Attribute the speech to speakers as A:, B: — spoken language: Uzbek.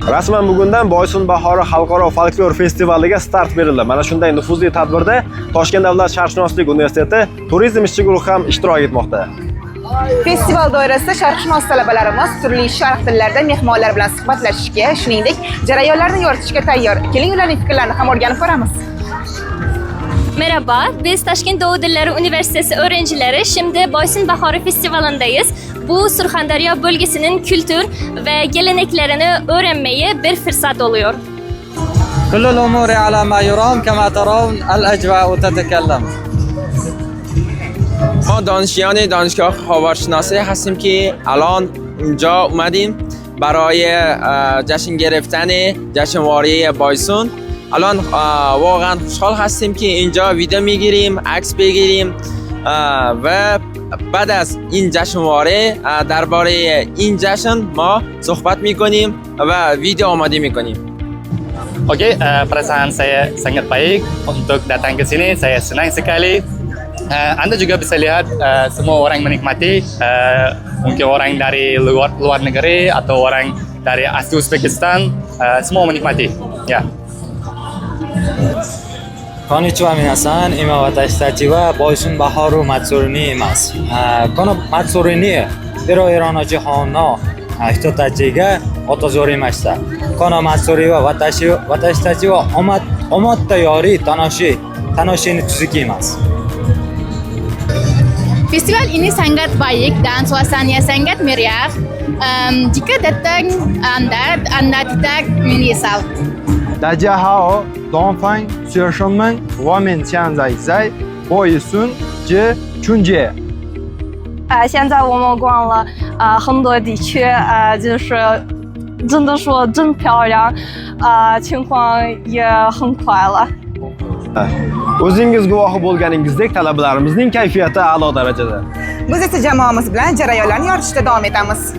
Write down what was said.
A: Rasman bugundan Boysun bahori xalqaro folklor festivaliga start berildi. Mana shunday nufuzli tadbirda Toshkent davlat sharqshunoslik universiteti turizm ishchi guruhi ham ishtirok etmoqda.
B: Festival doirasida sharqshunos talabalarimiz turli sharq tillarida mehmonlar bilan suhbatlashishga, shuningdek, jarayonlarni yoritishga tayyor. Keling, ularning fikrlarini ham o'rganib ko'ramiz.
C: Merhaba, biz Toshkent Doğu Dilleri Üniversitesi öğrencileri şimdi Boysun Bahori Festivali'ndayız. Bu Surxondaryo bölgesinin kültür ve geleneklerini öğrenmeyi bir fırsat oluyor.
D: كل الأمور على ما يرام كما ترون الأجواء تتكلم.
E: ما دانشیان دانشگاه خاورشناسی هستیم که الان اینجا اومدیم برای جشن گرفتن جشنواره بایسون. الان واقعا خوشحال هستیم که اینجا ویدیو میگیریم، عکس بگیریم و بعد از این جشنواره درباره این جشن ما صحبت میکنیم و ویدیو آماده میکنیم.
F: Oke, perasaan saya sangat baik untuk datang ke sini. Saya senang sekali. Anda juga bisa lihat semua orang menikmati. Mungkin orang dari luar negeri atau orang dari asli Uzbekistan, semua menikmati. Ya.
D: Konnichiwa minasan, ima watashi wa Boysun Bahoru Matsuri ni imasu. Kono Matsuri ni iro no jihon no hito tachi ga otozorimashita. Kono Matsuri wa watashi tachi wa omotta yori tanoshi ni tsuki imasu.
G: Festival ini sangat baik dan suasananya sangat meriah. Jika datang Anda tidak menyesal.
H: 大家好，东方学生们，我们现在在Boysun之春节。
I: 现在我们逛了很多地区，就是真的说真漂亮，情况也很快乐。
A: O'zingiz guvohi bo'lganingizdek talabalarimizning kayfiyati a'lo darajada.
B: Biz esa jamoamiz bilan jarayonlarni yoritishda davom etamiz.